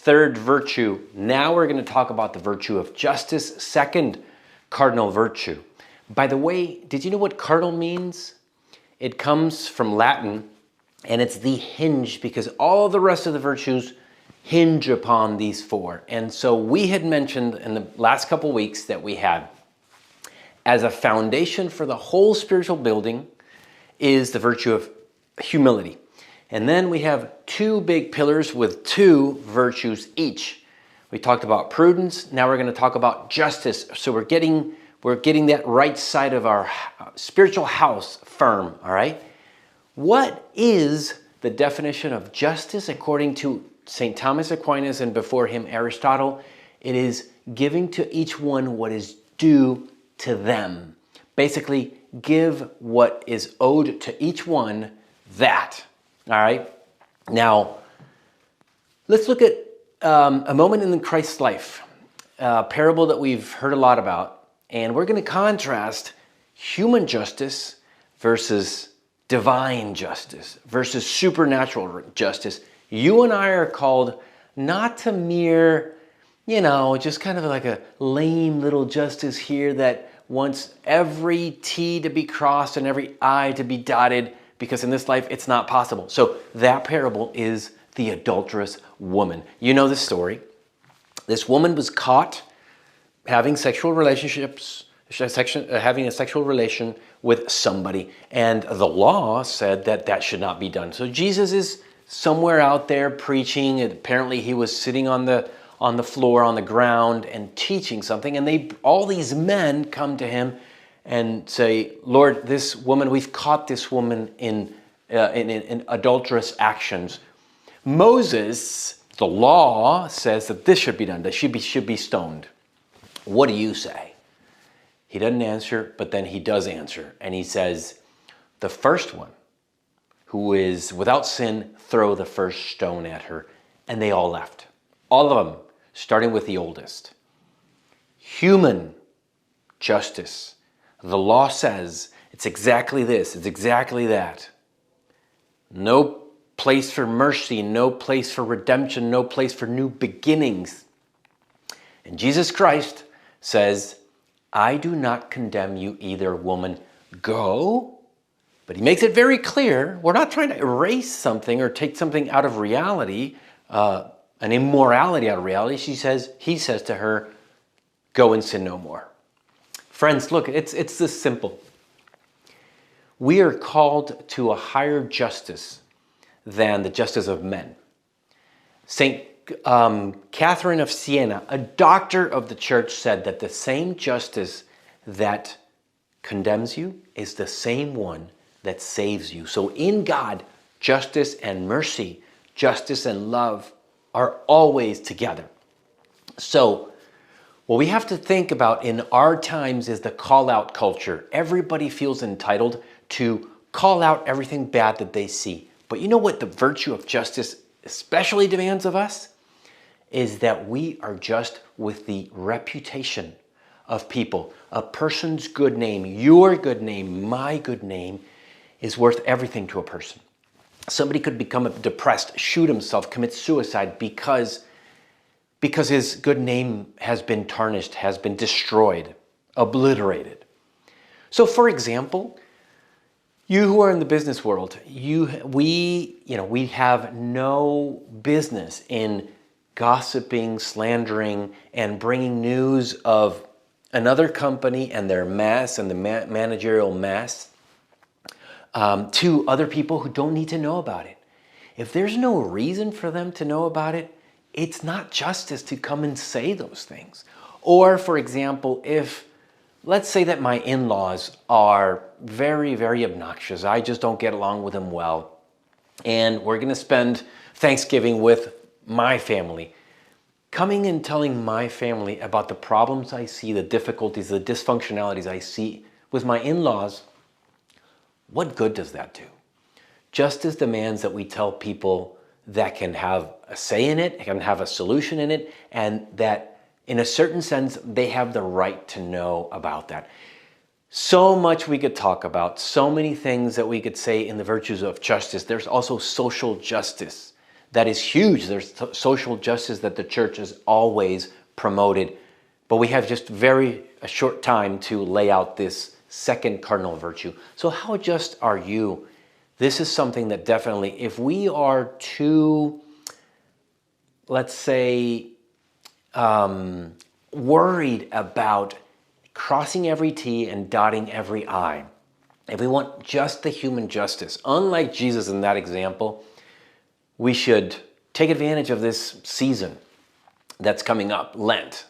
third virtue. Now we're going to talk about the virtue of justice, second cardinal virtue. By the way, did you know what cardinal means? It comes from Latin, and it's the hinge, because all the rest of the virtues hinge upon these four. And so we had mentioned in the last couple weeks that we had, as a foundation for the whole spiritual building, is the virtue of humility. And then we have two big pillars with two virtues each. We talked about prudence. Now we're going to talk about justice. So we're getting that right side of our spiritual house firm, all right? What is the definition of justice according to St. Thomas Aquinas and before him Aristotle? It is giving to each one what is due to them. Basically, give what is owed to each one that. All right? Now, let's look at a moment in Christ's life, a parable that we've heard a lot about, and we're going to contrast human justice versus divine justice versus supernatural justice. You and I are called not to mere, just kind of like a lame little justice here that wants every T to be crossed and every I to be dotted, because in this life it's not possible. So that parable is the adulterous woman. You know the story. This woman was caught having sexual relationships, having a sexual relation with somebody, and the law said that that should not be done. So Jesus is somewhere out there preaching, and apparently he was sitting on the floor, on the ground, and teaching something, and all these men come to him and say, Lord, this woman, we've caught this woman in adulterous actions. Moses, the law, says that this should be done, that she should be stoned. What do you say? He doesn't answer, but then he does answer, and he says, the first one who is without sin, throw the first stone at her. And they all left. All of them, starting with the oldest. Human justice. The law says it's exactly this, it's exactly that. No place for mercy, no place for redemption, no place for new beginnings. And Jesus Christ says, I do not condemn you either, woman. Go. But he makes it very clear, we're not trying to erase something or take something out of reality, an immorality out of reality. He says to her, go and sin no more. Friends, look, it's this simple. We are called to a higher justice than the justice of men. St. Catherine of Siena, a doctor of the church, said that the same justice that condemns you is the same one that saves you. So in God, justice and mercy, justice and love are always together. So what we have to think about in our times is the call-out culture. Everybody feels entitled to call out everything bad that they see. But you know what the virtue of justice especially demands of us? Is that we are just with the reputation of people. A person's good name, your good name, my good name, is worth everything to a person. Somebody could become depressed, shoot himself, commit suicide because his good name has been tarnished, has been destroyed, obliterated. So for example, you who are in the business world, we have no business in gossiping, slandering, and bringing news of another company and their mess and the managerial mess to other people who don't need to know about it. If there's no reason for them to know about it, it's not justice to come and say those things. Or, for example, if, let's say that my in-laws are very, very obnoxious. I just don't get along with them well. And we're going to spend Thanksgiving with my family. Coming and telling my family about the problems I see, the difficulties, the dysfunctionalities I see with my in-laws, what good does that do? Justice demands that we tell people that can have a say in it, can have a solution in it, and that in a certain sense, they have the right to know about that. So much we could talk about, so many things that we could say in the virtues of justice. There's also social justice. that is huge. There's social justice that the church has always promoted. But we have just a short time to lay out this second cardinal virtue. So how just are you? This is something that definitely, if we are too, let's say, worried about crossing every T and dotting every I, if we want just the human justice, unlike Jesus in that example, we should take advantage of this season that's coming up, Lent.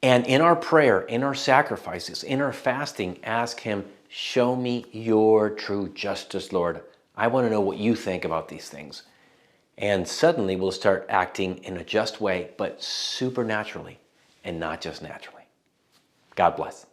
And in our prayer, in our sacrifices, in our fasting, ask Him, show me your true justice, Lord. I want to know what you think about these things. And suddenly we'll start acting in a just way, but supernaturally and not just naturally. God bless.